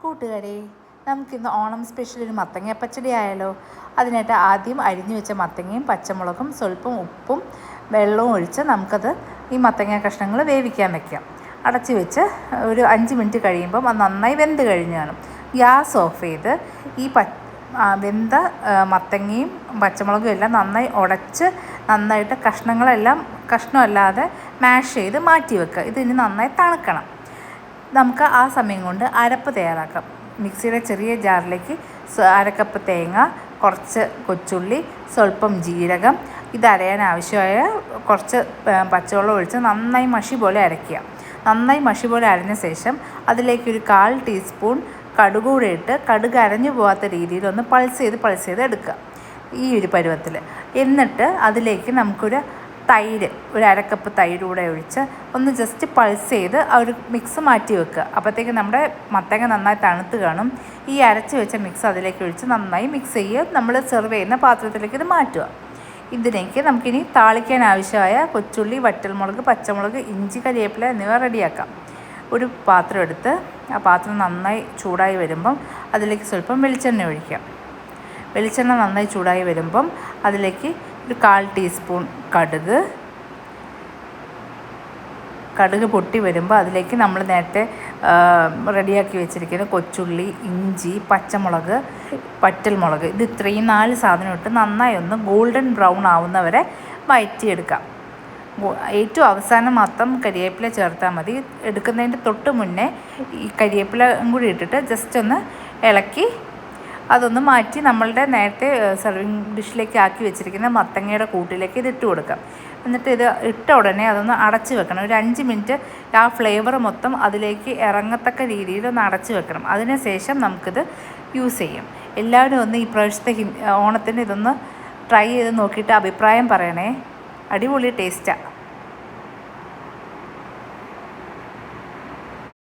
കൂട്ടുകാരെ, നമുക്കിന്ന് ഓണം സ്പെഷ്യൽ ഒരു മത്തങ്ങ പച്ചടി ആയാലോ. അതിനായിട്ട് ആദ്യം അരിഞ്ഞു വെച്ച മത്തങ്ങയും പച്ചമുളകും സ്വല്പം ഉപ്പും വെള്ളവും ഒഴിച്ച് നമുക്കത് ഈ മത്തങ്ങ കഷ്ണങ്ങൾ വേവിക്കാൻ വയ്ക്കാം. അടച്ച് വെച്ച് ഒരു 5 മിനിറ്റ് കഴിയുമ്പം അത് നന്നായി വെന്ത് കഴിഞ്ഞ് കാണും. ഗ്യാസ് ഓഫ് ചെയ്ത് ഈ വെന്ത മത്തങ്ങയും പച്ചമുളകും എല്ലാം നന്നായി ഉടച്ച് നന്നായിട്ട് കഷ്ണമല്ലാതെ മാഷ് ചെയ്ത് മാറ്റി വെക്കുക. ഇതിന് നന്നായി തണുക്കണം. നമുക്ക് ആ സമയം കൊണ്ട് അരപ്പ് തയ്യാറാക്കാം. മിക്സിയുടെ ചെറിയ ജാറിലേക്ക് അരക്കപ്പ് തേങ്ങ, കുറച്ച് കൊച്ചുള്ളി, സ്വല്പം ജീരകം, ഇതരയാൻ ആവശ്യമായ കുറച്ച് പച്ചവെള്ളം ഒഴിച്ച് നന്നായി മഷി പോലെ അരയ്ക്കുക. നന്നായി മഷി പോലെ അരഞ്ഞ ശേഷം അതിലേക്കൊരു 1/4 ടീസ്പൂൺ കടുക് കൂടെ ഇട്ട് കടുക് അരഞ്ഞു പോകാത്ത രീതിയിൽ ഒന്ന് പൾസ് ചെയ്ത് എടുക്കുക ഈ ഒരു പരുവത്തിൽ. എന്നിട്ട് അതിലേക്ക് നമുക്കൊരു ഒരു അരക്കപ്പ് തൈര് കൂടെ ഒഴിച്ച് ഒന്ന് ജസ്റ്റ് പൾസ് ചെയ്ത് ആ ഒരു മിക്സ് മാറ്റി വെക്കുക. അപ്പോഴത്തേക്ക് നമ്മുടെ മത്തങ്ങ നന്നായി തണുത്ത് കാണും. ഈ അരച്ച് വെച്ച മിക്സ് അതിലേക്ക് ഒഴിച്ച് നന്നായി മിക്സ് ചെയ്യുക. നമ്മൾ സെർവ് ചെയ്യുന്ന പാത്രത്തിലേക്ക് ഇത് മാറ്റുക. ഇതിലേക്ക് നമുക്കിനി താളിക്കാൻ ആവശ്യമായ കൊച്ചുള്ളി, വറ്റൽമുളക്, പച്ചമുളക്, ഇഞ്ചി, കരിവേപ്പില എന്നിവ റെഡിയാക്കാം. ഒരു പാത്രം എടുത്ത് ആ പാത്രം നന്നായി ചൂടായി വരുമ്പം അതിലേക്ക് സ്വല്പം വെളിച്ചെണ്ണ ഒഴിക്കാം. വെളിച്ചെണ്ണ നന്നായി ചൂടായി വരുമ്പം അതിലേക്ക് ഒരു 1/4 ടീസ്പൂൺ കടുക് പൊട്ടി വരുമ്പോൾ അതിലേക്ക് നമ്മൾ നേരത്തെ റെഡിയാക്കി വെച്ചിരിക്കുന്ന കൊച്ചുള്ളി, ഇഞ്ചി, പച്ചമുളക്, വറ്റൽമുളക്, ഇത് ഇത്രയും 4 സാധനം ഇട്ട് നന്നായി ഒന്ന് ഗോൾഡൻ ബ്രൗൺ ആവുന്നവരെ വഴറ്റിയെടുക്കാം. ഏറ്റവും അവസാനം മാത്രം കരിവേപ്പില ചേർത്താൽ മതി. എടുക്കുന്നതിൻ്റെ തൊട്ട് മുന്നേ ഈ കരിവേപ്പില കൂടി ഇട്ടിട്ട് ജസ്റ്റ് ഒന്ന് ഇളക്കി അതൊന്ന് മാറ്റി നമ്മളുടെ നേരത്തെ സെർവിങ് ഡിഷിലേക്ക് ആക്കി വെച്ചിരിക്കുന്ന മത്തങ്ങയുടെ കൂട്ടിലേക്ക് ഇത് ഇട്ട് കൊടുക്കാം. എന്നിട്ട് ഇത് ഇട്ട ഉടനെ അതൊന്ന് അടച്ച് വെക്കണം. ഒരു 5 മിനിറ്റ് ആ ഫ്ലേവർ മൊത്തം അതിലേക്ക് ഇറങ്ങത്തക്ക രീതിയിൽ ഒന്ന് അടച്ച് വെക്കണം. അതിനുശേഷം നമുക്കിത് യൂസ് ചെയ്യും. എല്ലാവരും ഒന്ന് ഈ പ്രാവശ്യത്തെ ഓണത്തിന് ഇതൊന്ന് ട്രൈ ചെയ്ത് നോക്കിയിട്ട് അഭിപ്രായം പറയണേ. അടിപൊളി ടേസ്റ്റാണ്.